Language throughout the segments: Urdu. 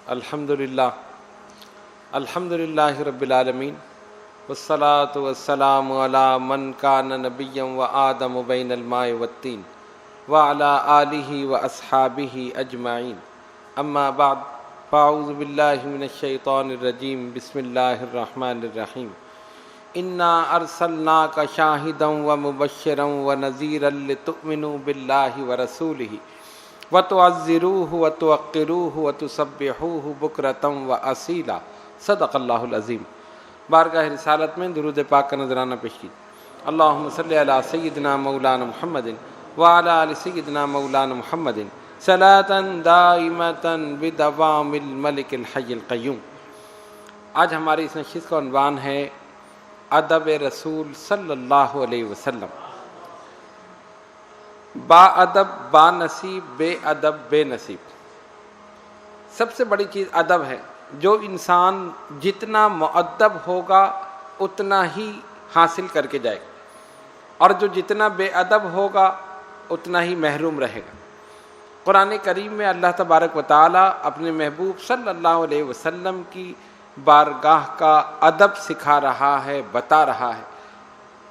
الحمدللہ رب العالمین والصلاة والسلام علی من کان نبیا وآدم بین الماء والطین وعلی آلہ واصحابہ اجمعین اما بعد فاعوذ باللہ من الشیطان الرجیم بسم اللہ الرحمن الرحیم انا ارسلناک شاہدا ومبشرا ونذیرا لتؤمنوا باللہ ورسولہ وتعزروہ وتوقروہ وتسبحوہ بکرۃ واصیلا صدق اللہ العظیم۔ بارگاہ رسالت میں درود پاک کا نذرانہ پیش کی۔ اللہم صلی علی سیدنا مولانا محمد وعلی آل سیدنا مولانا محمد صلاۃ دائمۃ بدوام الملک الحی القیوم۔ آج ہماری اس نشست کا عنوان ہے ادب رسول صلی اللہ علیہ وسلم۔ با ادب با نصیب، بے ادب بے نصیب۔ سب سے بڑی چیز ادب ہے۔ جو انسان جتنا مؤدب ہوگا اتنا ہی حاصل کر کے جائے گا، اور جو جتنا بے ادب ہوگا اتنا ہی محروم رہے گا۔ قرآن کریم میں اللہ تبارک و تعالیٰ اپنے محبوب صلی اللہ علیہ وسلم کی بارگاہ کا ادب سکھا رہا ہے، بتا رہا ہے۔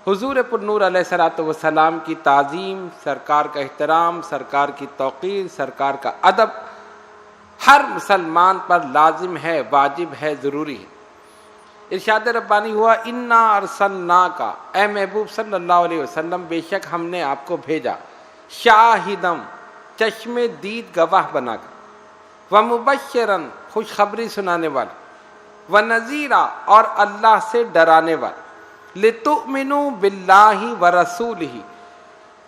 حضور پر نور علیہ الصلوۃ والسلام کی تعظیم، سرکار کا احترام، سرکار کی توقیر، سرکار کا ادب ہر مسلمان پر لازم ہے، واجب ہے، ضروری ہے۔ ارشاد ربانی ہوا انا ارسلناک، اے محبوب صلی اللہ علیہ وسلم بے شک ہم نے آپ کو بھیجا، شاہدم چشم دید گواہ بنا کر، ومبشرن خوشخبری سنانے والا، ونذیرا اور اللہ سے ڈرانے والا، لتؤمنوا باللہ ورسولہ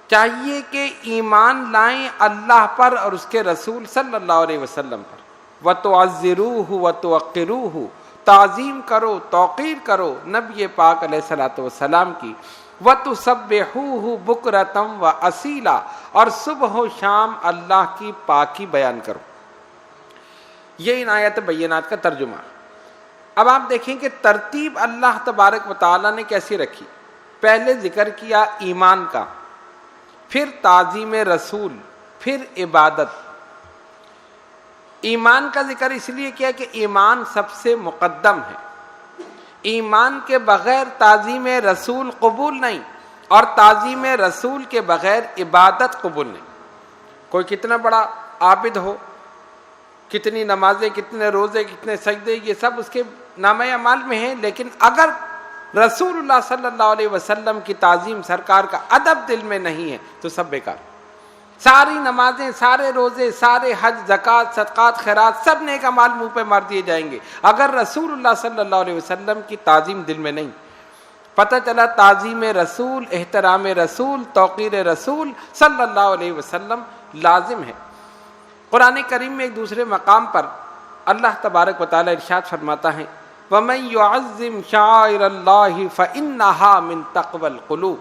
چاہیے کہ ایمان لائیں اللہ پر اور اس کے رسول صلی اللہ علیہ وسلم پر، وتعزروہ وتوقروہ تعظیم کرو، توقیر کرو نبی پاک علیہ الصلوۃ والسلام کی، وتسبحوہ بکرۃ واصیلا اور صبح و شام اللہ کی پاکی بیان کرو۔ یہ ان آیات بینات کا ترجمہ۔ اب آپ دیکھیں کہ ترتیب اللہ تبارک و تعالیٰ نے کیسی رکھی۔ پہلے ذکر کیا ایمان کا، پھر تعظیم رسول، پھر عبادت۔ ایمان کا ذکر اس لیے کیا کہ ایمان سب سے مقدم ہے۔ ایمان کے بغیر تعظیم رسول قبول نہیں، اور تعظیم رسول کے بغیر عبادت قبول نہیں۔ کوئی کتنا بڑا عابد ہو، کتنی نمازیں، کتنے روزے، کتنے سجدے، یہ سب اس کے نامہ اعمال میں ہیں، لیکن اگر رسول اللہ صلی اللہ علیہ وسلم کی تعظیم، سرکار کا ادب دل میں نہیں ہے تو سب بیکار۔ ساری نمازیں، سارے روزے، سارے حج، زکوٰۃ، صدقات، خیرات سب نیک اعمال منہ پہ مار دیے جائیں گے، اگر رسول اللہ صلی اللہ علیہ وسلم کی تعظیم دل میں نہیں۔ پتہ چلا تعظیم رسول، احترام رسول، توقیر رسول صلی اللہ علیہ وسلم لازم ہے۔ قرآن کریم میں ایک دوسرے مقام پر اللہ تبارک و تعالیٰ ارشاد فرماتا ہے وَمَن يُعَظِّمْ شَعَائِرَ اللَّهِ فَإِنَّهَا مِن تَقْوَى الْقُلُوبِ،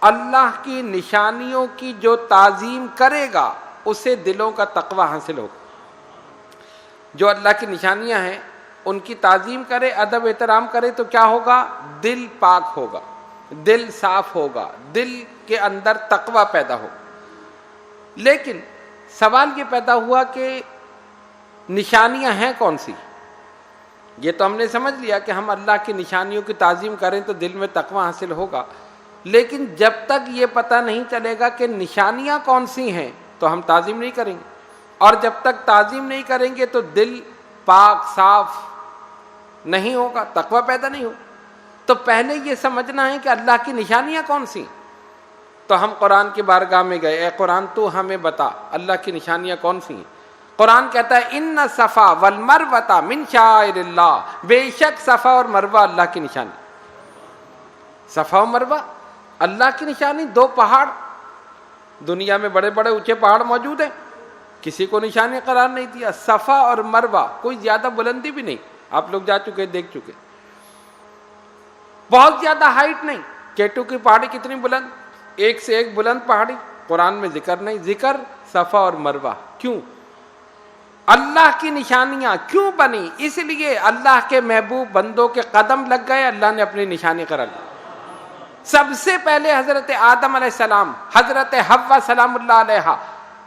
اللہ کی نشانیوں کی جو تعظیم کرے گا اسے دلوں کا تقوی حاصل ہوگا۔ جو اللہ کی نشانیاں ہیں ان کی تعظیم کرے، ادب احترام کرے تو کیا ہوگا؟ دل پاک ہوگا، دل صاف ہوگا، دل کے اندر تقوی پیدا ہوگا۔ لیکن سوال یہ پیدا ہوا کہ نشانیاں ہیں کون سی؟ یہ تو ہم نے سمجھ لیا کہ ہم اللہ کی نشانیوں کی تعظیم کریں تو دل میں تقوی حاصل ہوگا، لیکن جب تک یہ پتہ نہیں چلے گا کہ نشانیاں کون سی ہیں تو ہم تعظیم نہیں کریں گے، اور جب تک تعظیم نہیں کریں گے تو دل پاک صاف نہیں ہوگا، تقوی پیدا نہیں ہوگا۔ تو پہلے یہ سمجھنا ہے کہ اللہ کی نشانیاں کون سی۔ تو ہم قرآن کی بارگاہ میں گئے، اے قرآن تو ہمیں بتا اللہ کی نشانیاں کون سی ہیں۔ قرآن کہتا ہے ان صفا والمروۃ من شعائر اللہ، بے شک صفا اور مروہ اللہ کی نشانی۔ صفا و مروہ اللہ کی نشانی، دو پہاڑ، دنیا میں بڑے بڑے اونچے پہاڑ موجود ہیں، کسی کو نشانی قرار نہیں دیا۔ صفا اور مروہ کوئی زیادہ بلندی بھی نہیں، آپ لوگ جا چکے، دیکھ چکے، بہت زیادہ ہائٹ نہیں۔ کیٹو کی پہاڑی کتنی بلند، ایک سے ایک بلند پہاڑی، قرآن میں ذکر نہیں، ذکر صفا اور مروہ۔ کیوں؟ اللہ کی نشانیاں کیوں بنی؟ اس لیے اللہ کے محبوب بندوں کے قدم لگ گئے، اللہ نے اپنی نشانی قرار دی۔ سب سے پہلے حضرت آدم علیہ السلام، حضرت حوا سلام اللہ علیہا،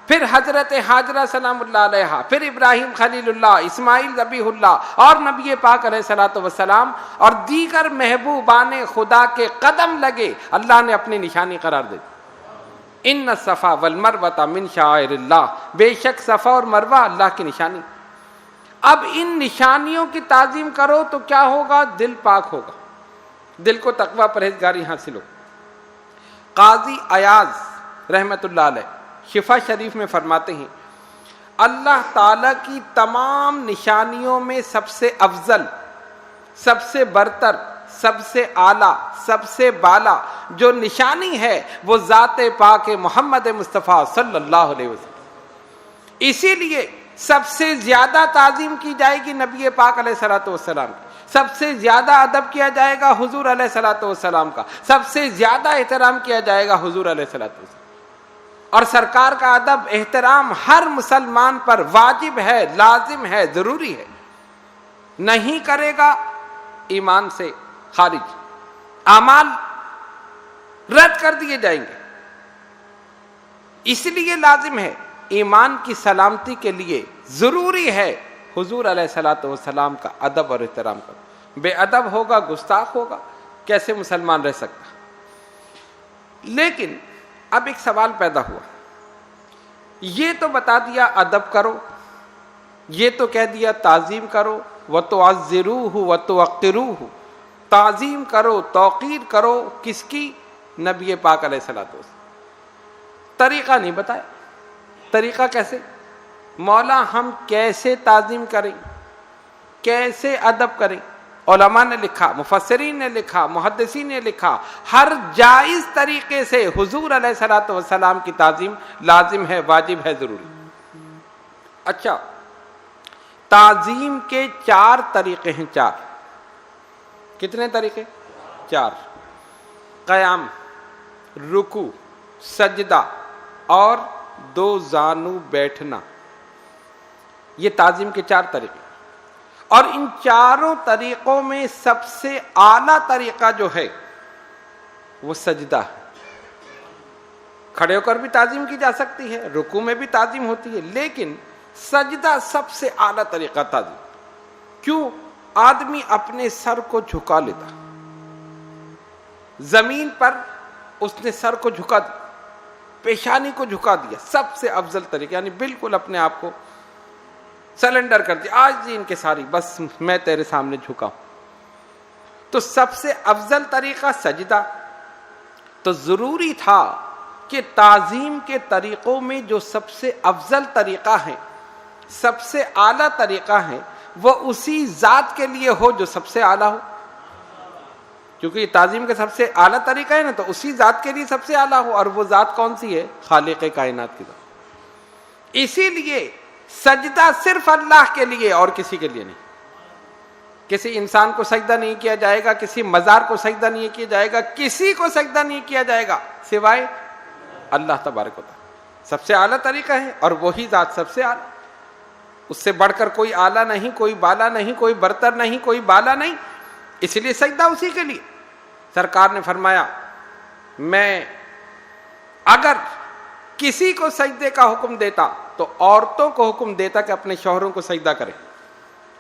پھر حضرت حاجرہ سلام اللہ علیہا، پھر ابراہیم خلیل اللہ، اسماعیل ذبیح اللہ اور نبی پاک علیہ الصلوۃ والسلام اور دیگر محبوبان خدا کے قدم لگے، اللہ نے اپنی نشانی قرار دے دی۔ ان الصفا والمروۃ من شعائر اللہ، بے شک صفا اور مروہ اللہ کی نشانی۔ اب ان نشانیوں کی تعظیم کرو تو کیا ہوگا؟ دل پاک ہوگا، دل کو تقوی پرہیزگاری حاصل ہوگا۔ قاضی ایاز رحمت اللہ علیہ شفا شریف میں فرماتے ہیں اللہ تعالیٰ کی تمام نشانیوں میں سب سے افضل، سب سے برتر، سب سے اعلیٰ، سب سے بالا جو نشانی ہے وہ ذات پاک محمد مصطفیٰ صلی اللہ علیہ وسلم۔ اسی لیے سب سے زیادہ تعظیم کی جائے گی نبی پاک علیہ الصلوۃ والسلام کی، سب سے زیادہ ادب کیا جائے گا حضور علیہ الصلوۃ والسلام کا، سب سے زیادہ احترام کیا جائے گا حضور علیہ الصلوۃ والسلام۔ اور سرکار کا ادب احترام ہر مسلمان پر واجب ہے، لازم ہے، ضروری ہے۔ نہیں کرے گا ایمان سے خارج، اعمال رد کر دیے جائیں گے۔ اس لیے لازم ہے، ایمان کی سلامتی کے لیے ضروری ہے حضور علیہ الصلوۃ والسلام کا ادب اور احترام کرو۔ بے ادب ہوگا، گستاخ ہوگا، کیسے مسلمان رہ سکتا؟ لیکن اب ایک سوال پیدا ہوا، یہ تو بتا دیا ادب کرو، یہ تو کہہ دیا تعظیم کرو، وَتُعَزِّرُوهُ وَتُوَقِّرُوهُ، تعظیم کرو، توقیر کرو، کس کی؟ نبی پاک علیہ الصلوۃ والسلام۔ طریقہ نہیں بتایا، طریقہ کیسے؟ مولا ہم کیسے تعظیم کریں، کیسے ادب کریں؟ علماء نے لکھا، مفسرین نے لکھا، محدثین نے لکھا، ہر جائز طریقے سے حضور علیہ الصلوۃ والسلام کی تعظیم لازم ہے، واجب ہے، ضروری۔ اچھا، تعظیم کے 4 طریقے ہیں، 4۔ کتنے طریقے؟ 4۔ قیام، رکوع، سجدہ اور 2 زانو بیٹھنا، یہ تعظیم کے 4 طریقے۔ اور ان چاروں طریقوں میں سب سے اعلیٰ طریقہ جو ہے وہ سجدہ ہے۔ کھڑے ہو کر بھی تعظیم کی جا سکتی ہے، رکوع میں بھی تعظیم ہوتی ہے، لیکن سجدہ سب سے اعلیٰ طریقہ تعظیم۔ کیوں؟ آدمی اپنے سر کو جھکا لیتا، زمین پر اس نے سر کو جھکا دیا، پیشانی کو جھکا دیا، سب سے افضل طریقہ، یعنی بالکل اپنے آپ کو سلنڈر کر دیا، آج دین کے ساری، بس میں تیرے سامنے جھکا ہوں۔ تو سب سے افضل طریقہ سجدہ۔ تو ضروری تھا کہ تعظیم کے طریقوں میں جو سب سے افضل طریقہ ہے، سب سے اعلیٰ طریقہ ہے، وہ اسی ذات کے لیے ہو جو سب سے اعلیٰ ہو، کیونکہ یہ تعظیم کا سب سے اعلیٰ طریقہ ہے نا، تو اسی ذات کے لیے سب سے اعلیٰ ہو، اور وہ ذات کون سی ہے؟ خالق کائنات کی ذات۔ اسی لیے سجدہ صرف اللہ کے لیے اور کسی کے لیے نہیں۔ کسی انسان کو سجدہ نہیں کیا جائے گا، کسی مزار کو سجدہ نہیں کیا جائے گا، کسی کو سجدہ نہیں کیا جائے گا سوائے اللہ تبارک و تعالیٰ۔ سب سے اعلیٰ طریقہ ہے اور وہی ذات سب سے اعلیٰ، اس سے بڑھ کر کوئی اعلیٰ نہیں، کوئی بالا نہیں، کوئی برتر نہیں، کوئی بالا نہیں، اس لیے سجدہ اسی کے لیے۔ سرکار نے فرمایا میں اگر کسی کو سجدے کا حکم دیتا تو عورتوں کو حکم دیتا کہ اپنے شوہروں کو سجدہ کریں،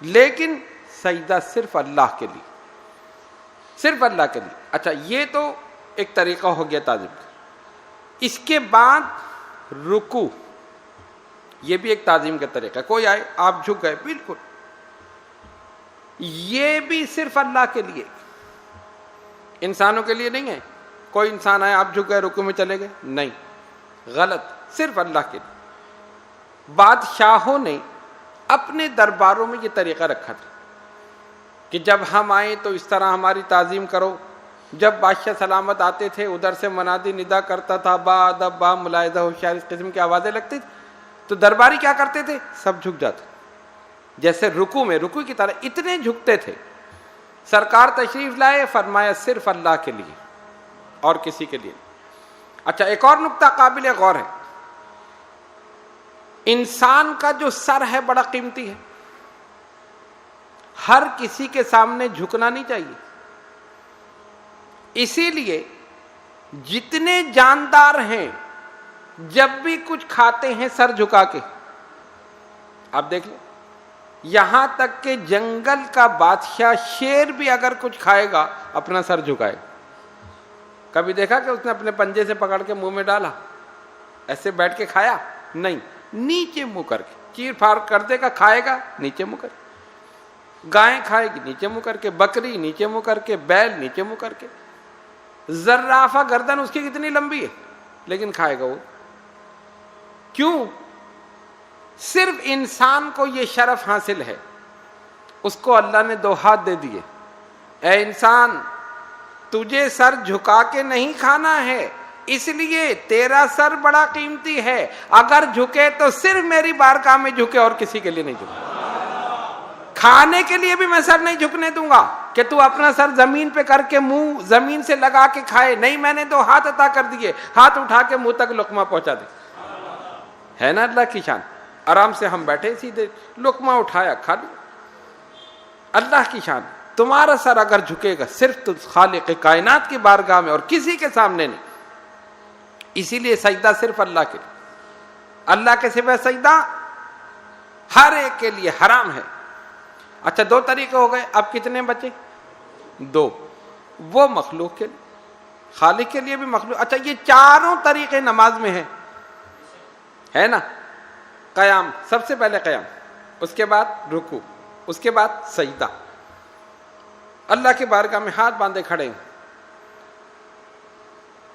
لیکن سجدہ صرف اللہ کے لیے، صرف اللہ کے لیے۔ اچھا، یہ تو ایک طریقہ ہو گیا تعظیم کا۔ اس کے بعد رکوع، یہ بھی ایک تعظیم کا طریقہ ہے۔ کوئی آئے، آپ جھک گئے، بالکل، یہ بھی صرف اللہ کے لیے، انسانوں کے لیے نہیں ہے۔ کوئی انسان آئے، آپ جھک گئے، رکوع میں چلے گئے، نہیں، غلط، صرف اللہ کے لیے۔ بادشاہوں نے اپنے درباروں میں یہ طریقہ رکھا تھا کہ جب ہم آئیں تو اس طرح ہماری تعظیم کرو۔ جب بادشاہ سلامت آتے تھے، ادھر سے منادی ندا کرتا تھا، با ادب، با ملاحظہ، ہوشیار، اس قسم کی آوازیں لگتی تھی، تو درباری کیا کرتے تھے؟ سب جھک جاتے، جیسے رکوع میں، رکوع کی طرح اتنے جھکتے تھے۔ سرکار تشریف لائے، فرمایا صرف اللہ کے لیے اور کسی کے لیے۔ اچھا، ایک اور نقطہ قابل غور ہے، انسان کا جو سر ہے بڑا قیمتی ہے، ہر کسی کے سامنے جھکنا نہیں چاہیے۔ اسی لیے جتنے جاندار ہیں، جب بھی کچھ کھاتے ہیں سر جھکا کے. آپ دیکھ لیں, یہاں تک کہ جنگل کا بادشاہ شیر بھی اگر کچھ کھائے گا اپنا سر جھکائے. کبھی دیکھا کہ اس نے اپنے پنجے سے پکڑ کے منہ میں ڈالا, ایسے بیٹھ کے کھایا؟ نہیں, نیچے منہ کر کے چیر پھاڑ کر دے گا, کھائے گا نیچے منہ کر کے. گائے کھائے گی نیچے منہ کر کے, بکری نیچے منہ کر کے, بیل نیچے منہ کر کے. زرافہ گردن اس کی کتنی لمبی ہے لیکن کھائے گا وہ. کیوں؟ صرف انسان کو یہ شرف حاصل ہے, اس کو اللہ نے 2 ہاتھ دے دیے. اے انسان, تجھے سر جھکا کے نہیں کھانا ہے, اس لیے تیرا سر بڑا قیمتی ہے. اگر جھکے تو صرف میری بارگاہ میں جھکے اور کسی کے لیے نہیں جھکے. کھانے کے لیے بھی میں سر نہیں جھکنے دوں گا کہ تو اپنا سر زمین پہ کر کے منہ زمین سے لگا کے کھائے. نہیں, میں نے 2 ہاتھ عطا کر دیے, ہاتھ اٹھا کے منہ تک لقمہ پہنچا دے. ہے نا اللہ کی شان. آرام سے ہم بیٹھے, سیدھے لقمہ اٹھایا کھا لیا. اللہ کی شان. تمہارا سر اگر جھکے گا صرف تو خالق کائنات کی بارگاہ میں اور کسی کے سامنے نہیں. اسی لیے سجدہ صرف اللہ کے, اللہ کے سوا سجدہ ہر ایک کے لیے حرام ہے. اچھا 2 طریقے ہو گئے, اب کتنے بچے؟ 2. وہ مخلوق کے لیے, خالق کے لیے بھی مخلوق. اچھا یہ چاروں طریقے نماز میں ہیں, ہے نا؟ قیام, سب سے پہلے قیام, اس کے بعد رکوع, اس کے بعد سجدہ. اللہ کی بارگاہ میں ہاتھ باندھے کھڑے ہیں,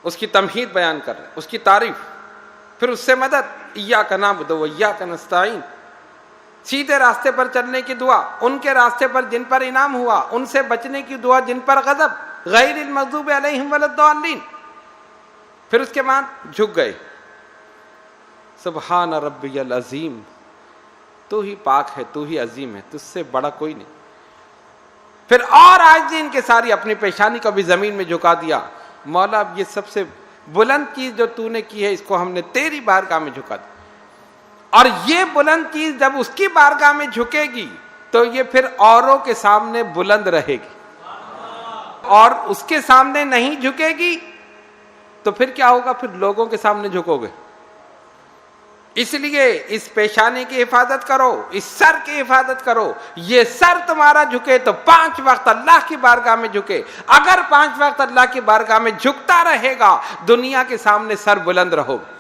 اس کی تمہید بیان کر رہے ہیں, اس کی تعریف, پھر اس سے مدد. ایاک نعبد و ایاک نستعین, سیدھے راستے پر چلنے کی دعا, ان کے راستے پر جن پر انعام ہوا ان سے بچنے کی دعا جن پر غضب, غیر المغضوب علیہم ولا الضالین. پھر اس کے بعد جھک گئے, سبحان ربی العظیم, تو ہی پاک ہے, تو ہی عظیم ہے, تجھ سے بڑا کوئی نہیں. پھر اور آج دن کے ساری اپنی پیشانی کو بھی زمین میں جھکا دیا. مولا اب یہ سب سے بلند چیز جو تو نے کی ہے اس کو ہم نے تیری بارگاہ میں جھکا دی. اور یہ بلند چیز جب اس کی بارگاہ میں جھکے گی تو یہ پھر اوروں کے سامنے بلند رہے گی, اور اس کے سامنے نہیں جھکے گی تو پھر کیا ہوگا؟ پھر لوگوں کے سامنے جھکو گے. اس لیے اس پیشانی کی حفاظت کرو, اس سر کی حفاظت کرو. یہ سر تمہارا جھکے تو 5 وقت اللہ کی بارگاہ میں جھکے. اگر 5 وقت اللہ کی بارگاہ میں جھکتا رہے گا دنیا کے سامنے سر بلند رہو گے.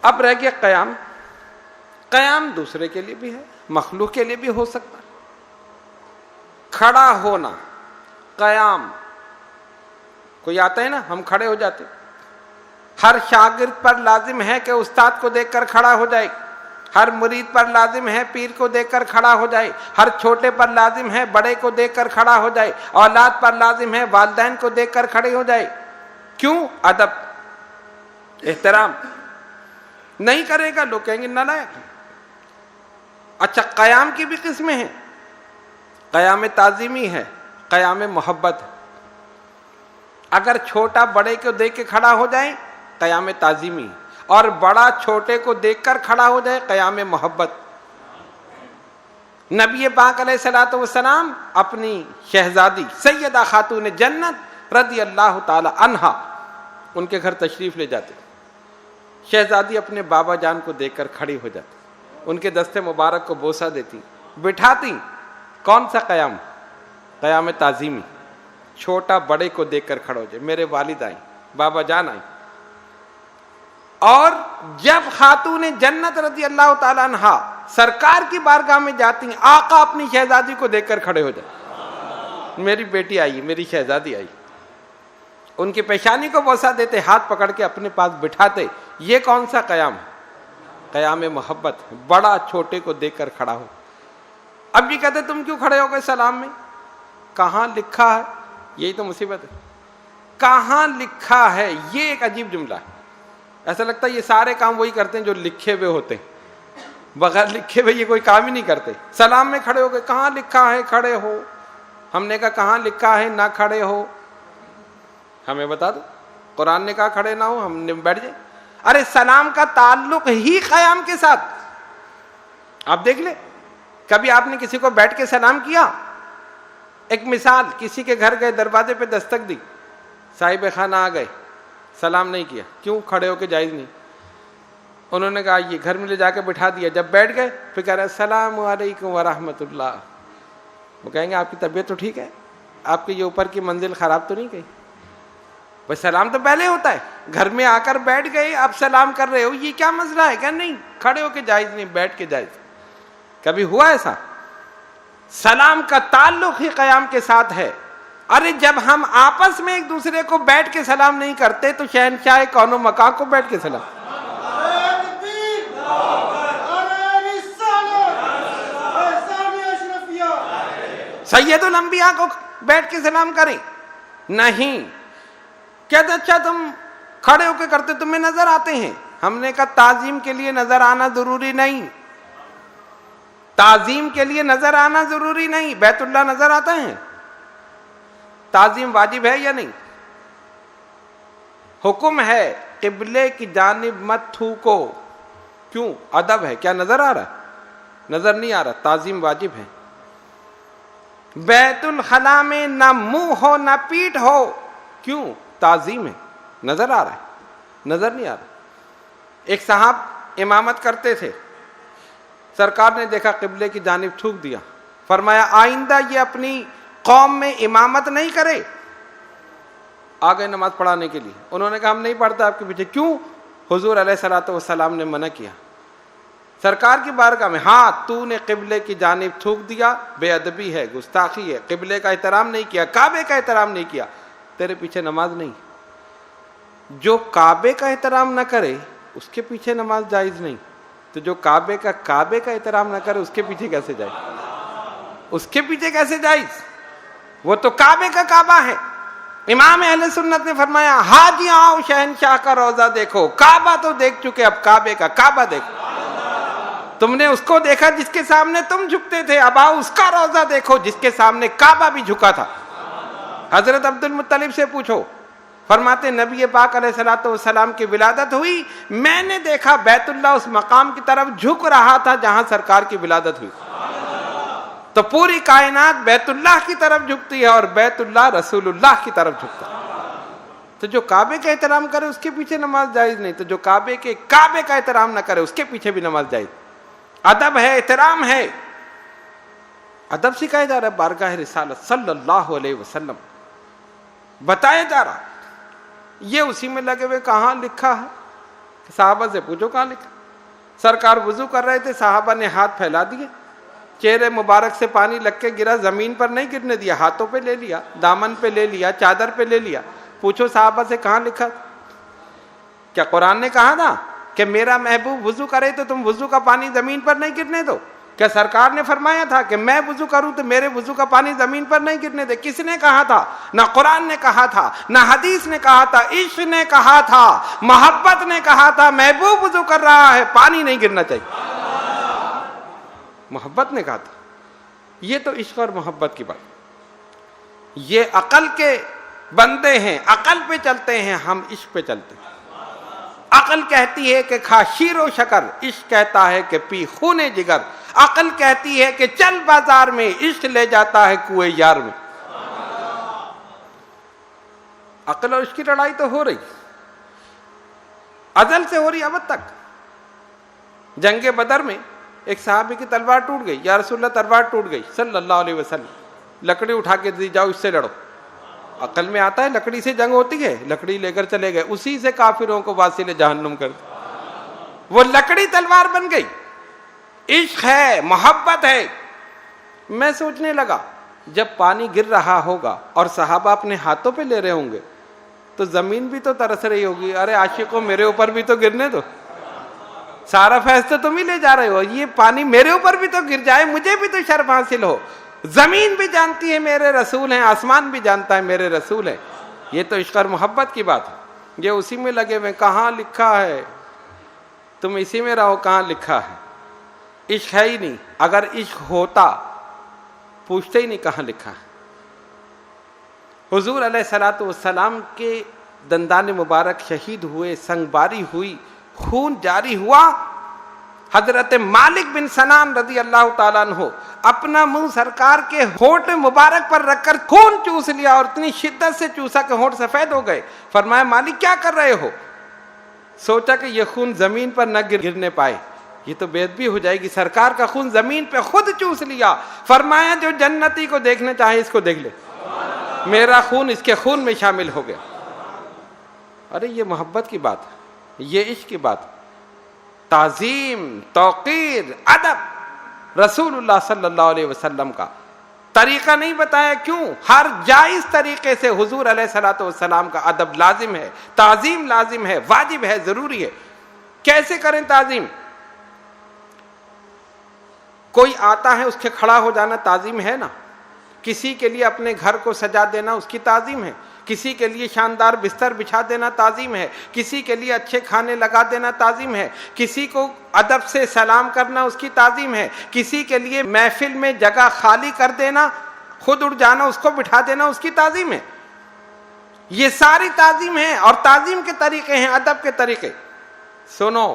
اب رہ گیا قیام. قیام دوسرے کے لیے بھی ہے, مخلوق کے لیے بھی ہو سکتا ہے. کھڑا ہونا, قیام. کوئی آتا ہے نا, ہم کھڑے ہو جاتے. ہر شاگرد پر لازم ہے کہ استاد کو دیکھ کر کھڑا ہو جائے, ہر مرید پر لازم ہے پیر کو دیکھ کر کھڑا ہو جائے, ہر چھوٹے پر لازم ہے بڑے کو دیکھ کر کھڑا ہو جائے, اولاد پر لازم ہے والدین کو دیکھ کر کھڑے ہو جائے. کیوں؟ ادب, احترام. نہیں کرے گا لوگ کہیں گے نالائق. اچھا قیام کی بھی قسمیں ہیں. قیام تعظیمی ہے, قیام محبت ہے. اگر چھوٹا بڑے کو دیکھ کے کھڑا ہو جائے قیام تعظیمی, اور بڑا چھوٹے کو دیکھ کر کھڑا ہو جائے قیام محبت. نبی پاک علیہ الصلوۃ والسلام اپنی شہزادی سیدہ خاتون جنت رضی اللہ تعالی عنہا, ان کے گھر تشریف لے جاتے. شہزادی اپنے بابا جان کو دیکھ کر کھڑی ہو جاتی, ان کے دستے مبارک کو بوسہ دیتی, بٹھاتی. کون سا قیام؟ قیام تعظیمی. چھوٹا بڑے کو دیکھ کر کھڑا ہو جائے. میرے والد آئیں, بابا جان آئیں. اور جب خاتون جنت رضی اللہ تعالیٰ عنہا سرکار کی بارگاہ میں جاتی ہیں, آقا اپنی شہزادی کو دیکھ کر کھڑے ہو جائے. میری بیٹی آئی, میری شہزادی آئی. ان کی پیشانی کو بوسہ دیتے, ہاتھ پکڑ کے اپنے پاس بٹھاتے. یہ کون سا قیام؟ قیام محبت. بڑا چھوٹے کو دیکھ کر کھڑا ہو. اب یہ کہتے تم کیوں کھڑے ہو گئے سلام میں؟ کہاں لکھا ہے؟ یہی تو مصیبت ہے, کہاں لکھا ہے؟ یہ ایک عجیب جملہ ہے. ایسا لگتا ہے یہ سارے کام وہی کرتے ہیں جو لکھے ہوئے ہوتے ہیں, بغیر لکھے ہوئے یہ کوئی کام ہی نہیں کرتے. سلام میں کھڑے ہو گئے, کہاں لکھا ہے کھڑے ہو؟ ہم نے کہا کہاں لکھا ہے نہ کھڑے ہو؟ ہمیں بتا دو. قرآن نے کہا کھڑے نہ ہو, ہم نے بیٹھ جائے. ارے سلام کا تعلق ہی قیام کے ساتھ. آپ دیکھ لیں کبھی آپ نے کسی کو بیٹھ کے سلام کیا؟ ایک مثال، کسی کے گھر گئے، دروازے پہ دستک دی، صاحب خانہ آ گئے، سلام نہیں کیا، کیوں؟ کھڑے ہو کے جائز نہیں۔ انہوں نے کہا یہ گھر میں لے جا کے بٹھا دیا، جب بیٹھ گئے پھر کہہ رہے السلام علیکم ورحمۃ اللہ۔ وہ کہیں گے آپ کی طبیعت تو ٹھیک ہے، آپ کی یہ اوپر کی منزل خراب تو نہیں گئی؟ بس سلام تو پہلے ہوتا ہے، گھر میں آ کر بیٹھ گئے آپ سلام کر رہے ہو، یہ کیا مسئلہ ہے؟ کہ نہیں، کھڑے ہو کے جائز نہیں، بیٹھ کے جائز۔ کبھی ہوا ایسا؟ سلام کا تعلق ہی قیام کے ساتھ ہے۔ ارے جب ہم آپس میں ایک دوسرے کو بیٹھ کے سلام نہیں کرتے تو شہنشاہ کون و مکان کو بیٹھ کے سلام؟ سید الانبیاء کو بیٹھ کے سلام کریں؟ نہیں۔ کہتے اچھا تم کھڑے ہو کے کرتے، تمہیں نظر آتے ہیں۔ ہم نے کہا تعظیم کے لیے نظر آنا ضروری نہیں، تعظیم کے لیے نظر آنا ضروری نہیں۔ بیت اللہ نظر آتا ہے، تعظیم واجب ہے یا نہیں؟ حکم ہے قبلے کی جانب مت تھوکو، کیوں؟ ادب ہے۔ کیا نظر آ رہا ہے؟ نظر نہیں آ رہا، تعظیم واجب ہے۔ بیت الخلاء میں نہ منہ ہو نہ پیٹھ ہو، کیوں؟ تعظیم ہے۔ نظر آ رہا ہے؟ نظر نہیں آ رہا۔ ایک صاحب امامت کرتے تھے، سرکار نے دیکھا قبلے کی جانب تھوک دیا، فرمایا آئندہ یہ اپنی قوم میں امامت نہیں کرے۔ آ گئے نماز پڑھانے کے لیے، انہوں نے کہا ہم نہیں پڑھتے آپ کے پیچھے۔ کیوں؟ حضور علیہ الصلوۃ والسلام نے منع کیا۔ سرکار کی بارگاہ میں، ہاں تو نے قبلے کی جانب تھوک دیا، بے ادبی ہے، گستاخی ہے، قبلے کا احترام نہیں کیا، کعبے کا احترام نہیں کیا، تیرے پیچھے نماز نہیں۔ جو کعبے کا احترام نہ کرے اس کے پیچھے نماز جائز نہیں، تو جو کعبے کا احترام نہ کرے اس کے پیچھے کیسے جائز؟ اس کے پیچھے کیسے جائز؟ وہ تو کعبے کا کعبہ ہے۔ امام اہل سنت نے فرمایا حاجی آؤ شہنشاہ کا روزہ دیکھو، کعبہ تو دیکھ چکے، اب کعبے کا کعبہ دیکھو۔ تم نے اس کو دیکھا جس کے سامنے تم جھکتے تھے، اب آؤ اس کا روزہ دیکھو جس کے سامنے کعبہ بھی جھکا تھا۔ حضرت عبد المطلب سے پوچھو، فرماتے نبی پاک علیہ الصلوۃ والسلام کی ولادت ہوئی، میں نے دیکھا بیت اللہ اس مقام کی طرف جھک رہا تھا جہاں سرکار کی ولادت ہوئی۔ تو پوری کائنات بیت اللہ کی طرف جھکتی ہے اور بیت اللہ رسول اللہ کی طرف جھکتا ہے۔ تو جو کعبے کا احترام کرے اس کے پیچھے نماز جائز نہیں، تو جو کعبے کا احترام نہ کرے اس کے پیچھے بھی نماز جائز۔ ادب ہے، احترام ہے، ادب سکھایا جا رہا ہے بارگاہ رسالت صلی اللہ علیہ وسلم، بتایا جا رہا۔ یہ اسی میں لگے ہوئے کہاں لکھا ہے؟ صحابہ سے پوچھو کہاں لکھا۔ سرکار وضو کر رہے تھے، صحابہ نے ہاتھ پھیلا دیے، چہرے مبارک سے پانی لگ کے گرا، زمین پر نہیں گرنے دیا، ہاتھوں پہ لے لیا، دامن پہ لے لیا، چادر پہ لے لیا۔ پوچھو صحابہ سے کہاں لکھا؟ کیا قرآن نے کہا تھا کہ میرا محبوب وضو کرے تو تم وضو کا پانی زمین پر نہیں گرنے دو؟ کیا سرکار نے فرمایا تھا کہ میں وضو کروں تو میرے وضو کا پانی زمین پر نہیں گرنے دے؟ کس نے کہا تھا؟ نہ قرآن نے کہا تھا، نہ حدیث نے کہا تھا، عشق نے کہا تھا، محبت نے کہا تھا محبوب وضو کر رہا ہے پانی نہیں گرنا چاہیے۔ محبت نے کہا تھا۔ یہ تو عشق اور محبت کی بات۔ یہ عقل کے بندے ہیں، عقل پہ چلتے ہیں، ہم عشق پہ چلتے ہیں۔ عقل کہتی ہے کہ کھا شیر و شکر، عشق کہتا ہے کہ پی خون جگر۔ عقل کہتی ہے کہ چل بازار میں، عشق لے جاتا ہے کوئے یار میں۔ عقل اور عشق کی لڑائی تو ہو رہی، ازل سے ہو رہی ابد تک۔ جنگ بدر میں ایک صحابی کی تلوار ٹوٹ گئی، یا رسول اللہ تلوار ٹوٹ گئی صلی اللہ علیہ وسلم، لکڑی اٹھا کے دی، جاؤ اس سے لڑو۔ عقل میں آتا ہے لکڑی سے جنگ ہوتی ہے، لکڑی لے کر چلے گئے، اسی سے کافروں کو واصل جہنم کر دیا۔ وہ لکڑی تلوار بن گئی۔ عشق ہے، محبت ہے۔ میں سوچنے لگا جب پانی گر رہا ہوگا اور صحابہ اپنے ہاتھوں پہ لے رہے ہوں گے تو زمین بھی تو ترس رہی ہوگی، ارے عاشقوں میرے اوپر بھی تو گرنے دو، سارا فیض تو تم ہی لے جا رہے ہو، یہ پانی میرے اوپر بھی تو گر جائے، مجھے بھی تو شرف حاصل ہو۔ زمین بھی جانتی ہے میرے رسول ہیں، آسمان بھی جانتا ہے میرے رسول ہیں۔ یہ تو عشق اور محبت کی بات ہے۔ یہ اسی میں لگے ہوئے، کہاں لکھا ہے؟ تم اسی میں رہو، کہاں لکھا ہے؟ عشق ہے ہی نہیں۔ اگر عشق ہوتا پوچھتے ہی نہیں کہاں لکھا ہے۔ حضور علیہ الصلوۃ والسلام کے دندان مبارک شہید ہوئے، سنگ باری ہوئی، خون جاری ہوا، حضرت مالک بن سنان رضی اللہ تعالیٰ عنہ اپنا منہ سرکار کے ہونٹ مبارک پر رکھ کر خون چوس لیا اور اتنی شدت سے چوسا کہ ہونٹ سفید ہو گئے. فرمایا مالک کیا کر رہے ہو؟ سوچا کہ یہ خون زمین پر نہ گرنے پائے، یہ تو بے ادبی ہو جائے گی. سرکار کا خون زمین پہ خود چوس لیا. فرمایا جو جنتی کو دیکھنا چاہے اس کو دیکھ لے، میرا خون اس کے خون میں شامل ہو گیا. ارے یہ محبت کی بات، یہ عشق کی بات، تعظیم، توقیر، ادب رسول اللہ صلی اللہ علیہ وسلم کا طریقہ نہیں بتایا. کیوں؟ ہر جائز طریقے سے حضور علیہ الصلوۃ والسلام کا ادب لازم ہے، تعظیم لازم ہے، واجب ہے، ضروری ہے. کیسے کریں تعظیم؟ کوئی آتا ہے اس کے کھڑا ہو جانا تعظیم ہے نا. کسی کے لیے اپنے گھر کو سجا دینا اس کی تعظیم ہے. کسی کے لیے شاندار بستر بچھا دینا تعظیم ہے. کسی کے لیے اچھے کھانے لگا دینا تعظیم ہے. کسی کو ادب سے سلام کرنا اس کی تعظیم ہے. کسی کے لیے محفل میں جگہ خالی کر دینا، خود اٹھ جانا، اس کو بٹھا دینا اس کی تعظیم ہے. یہ ساری تعظیم ہیں اور تعظیم کے طریقے ہیں، ادب کے طریقے. سنو،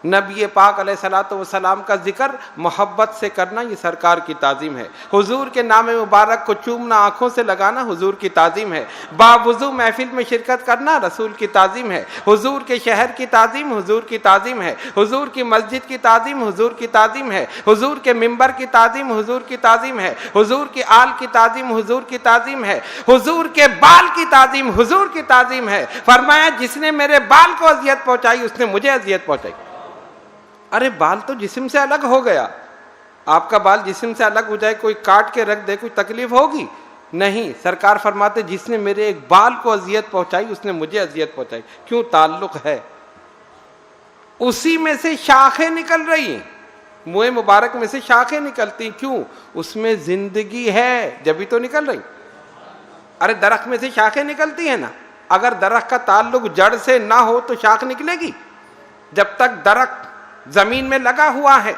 نبی پاک علیہ الصلوۃ والسلام کا ذکر محبت سے کرنا یہ سرکار کی تعظیم ہے. حضور کے نام مبارک کو چومنا، آنکھوں سے لگانا حضور کی تعظیم ہے. باوضو محفل میں شرکت کرنا رسول کی تعظیم ہے. حضور کے شہر کی تعظیم حضور کی تعظیم ہے. حضور کی مسجد کی تعظیم حضور کی تعظیم ہے. حضور کے منبر کی تعظیم حضور کی تعظیم ہے. حضور کی آل کی تعظیم حضور کی تعظیم ہے. حضور کے بال کی تعظیم حضور کی تعظیم ہے. فرمایا جس نے میرے بال کو اذیت پہنچائی اس نے مجھے اذیت پہنچائی. ارے بال تو جسم سے الگ ہو گیا. آپ کا بال جسم سے الگ ہو جائے، کوئی کاٹ کے رکھ دے، کوئی تکلیف ہوگی؟ نہیں. سرکار فرماتے جس نے میرے ایک بال کو اذیت پہنچائی اس نے مجھے اذیت پہنچائی. کیوں؟ تعلق ہے. اسی میں سے شاخیں نکل رہی ہیں، منہ مبارک میں سے شاخیں نکلتی. کیوں؟ اس میں زندگی ہے جبھی تو نکل رہی. ارے درخت میں سے شاخیں نکلتی ہیں نا. اگر درخت کا تعلق جڑ سے نہ ہو تو شاخ نکلے گی؟ جب تک درخت زمین میں لگا ہوا ہے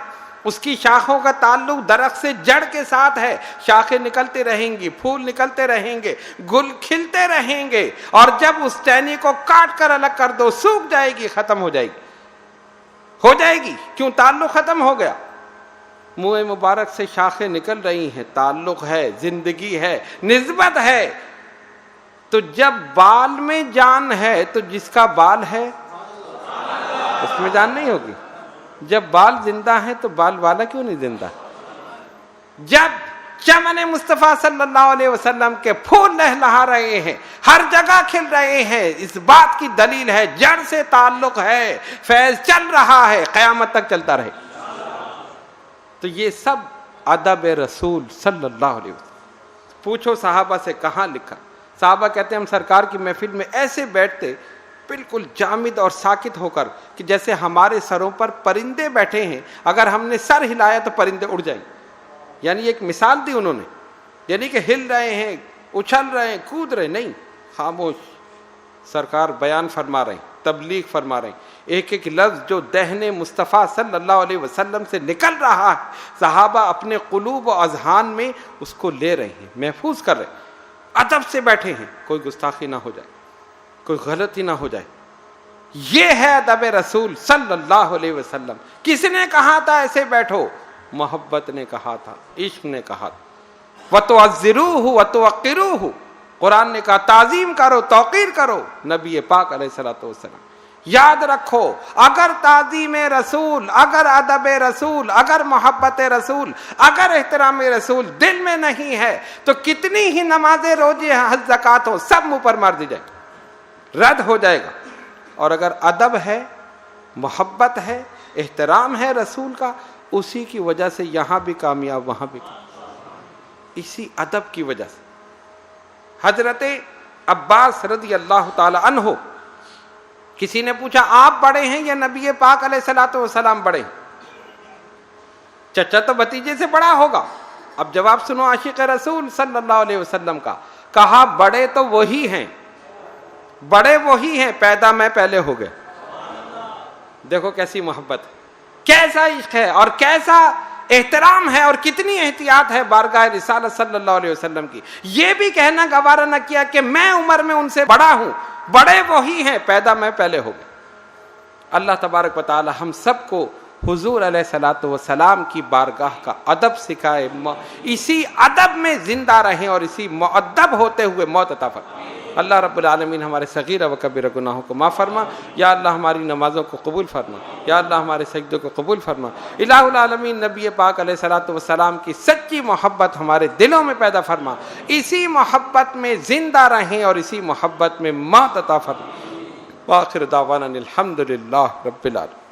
اس کی شاخوں کا تعلق درخت سے جڑ کے ساتھ ہے. شاخیں نکلتے رہیں گی، پھول نکلتے رہیں گے، گل کھلتے رہیں گے. اور جب اس ٹہنی کو کاٹ کر الگ کر دو سوکھ جائے گی، ختم ہو جائے گی، ہو جائے گی. کیوں؟ تعلق ختم ہو گیا. منہ مبارک سے شاخیں نکل رہی ہیں، تعلق ہے، زندگی ہے، نسبت ہے. تو جب بال میں جان ہے تو جس کا بال ہے اس میں جان نہیں ہوگی. جب بال زندہ ہیں تو بال والا کیوں نہیں زندہ؟ جب چمن مصطفیٰ صلی اللہ علیہ وسلم کے پھول لہلہا رہے ہیں، ہر جگہ کھل رہے ہیں، اس بات کی دلیل ہے جڑ سے تعلق ہے، فیض چل رہا ہے، قیامت تک چلتا رہے. تو یہ سب ادب رسول صلی اللہ علیہ وسلم. پوچھو صحابہ سے کہاں لکھا؟ صحابہ کہتے ہیں ہم سرکار کی محفل میں ایسے بیٹھتے بالکل جامد اور ساکت ہو کر کہ جیسے ہمارے سروں پر پرندے بیٹھے ہیں، اگر ہم نے سر ہلایا تو پرندے اڑ جائیں. یعنی ایک مثال دی انہوں نے، یعنی کہ ہل رہے ہیں، اچھل رہے ہیں، کود رہے نہیں، خاموش. سرکار بیان فرما رہے ہیں، تبلیغ فرما رہے ہیں. ایک ایک لفظ جو دہن مصطفیٰ صلی اللہ علیہ وسلم سے نکل رہا ہے صحابہ اپنے قلوب و اذہان میں اس کو لے رہے ہیں، محفوظ کر رہے ہیں. ادب سے بیٹھے ہیں، کوئی گستاخی نہ ہو جائے، کوئی غلطی نہ ہو جائے. یہ ہے ادب رسول صلی اللہ علیہ وسلم. کس نے کہا تھا ایسے بیٹھو؟ محبت نے کہا تھا، عشق نے کہا تھا. وَتُعَزِّرُوهُ وَتُوَقِّرُوهُ. قرآن نے کہا تعظیم کرو، توقیر کرو. نبی پاک علیہ الصلوۃ والسلام. یاد رکھو اگر تعظیم رسول، اگر ادب رسول، اگر محبت رسول، اگر احترام رسول دل میں نہیں ہے تو کتنی ہی نمازیں، روزے، حج، زکوٰۃ ہو سب منہ پر مار دی جائے، رد ہو جائے گا. اور اگر ادب ہے، محبت ہے، احترام ہے رسول کا، اسی کی وجہ سے یہاں بھی کامیاب وہاں بھی کامیاب، اسی ادب کی وجہ سے. حضرت عباس رضی اللہ تعالی عنہ، کسی نے پوچھا آپ بڑے ہیں یا نبی پاک علیہ الصلوۃ والسلام بڑے ہیں؟ چچا تو بھتیجے سے بڑا ہوگا. اب جواب سنو عاشق رسول صلی اللہ علیہ وسلم کا. کہا بڑے تو وہی ہیں، بڑے وہی ہیں، پیدا میں پہلے ہو گئے. دیکھو کیسی محبت ہے، کیسا عشق ہے اور کیسا احترام ہے اور کتنی احتیاط ہے بارگاہ رسالت صلی اللہ علیہ وسلم کی. یہ بھی کہنا گوارا نہ کیا کہ میں عمر میں ان سے بڑا ہوں، بڑے وہی ہیں، پیدا میں پہلے ہو گئے. اللہ تبارک و تعالی ہم سب کو حضور علیہ الصلوۃ والسلام کی بارگاہ کا ادب سکھائے، اسی ادب میں زندہ رہیں اور اسی مؤدب ہوتے ہوئے موت عطا فرما۔ اللہ رب العالمین ہمارے صغیرہ و کبیرہ گناہوں کو معاف فرما، یا اللہ ہماری نمازوں کو قبول فرما، یا اللہ ہمارے سجدوں کو قبول فرما۔ الہ العالمین نبی پاک علیہ الصلوۃ والسلام کی سچی محبت ہمارے دلوں میں پیدا فرما، اسی محبت میں زندہ رہیں اور اسی محبت میں موت عطا فرما۔ وآخر دعوانا الحمدللہ رب العالمین۔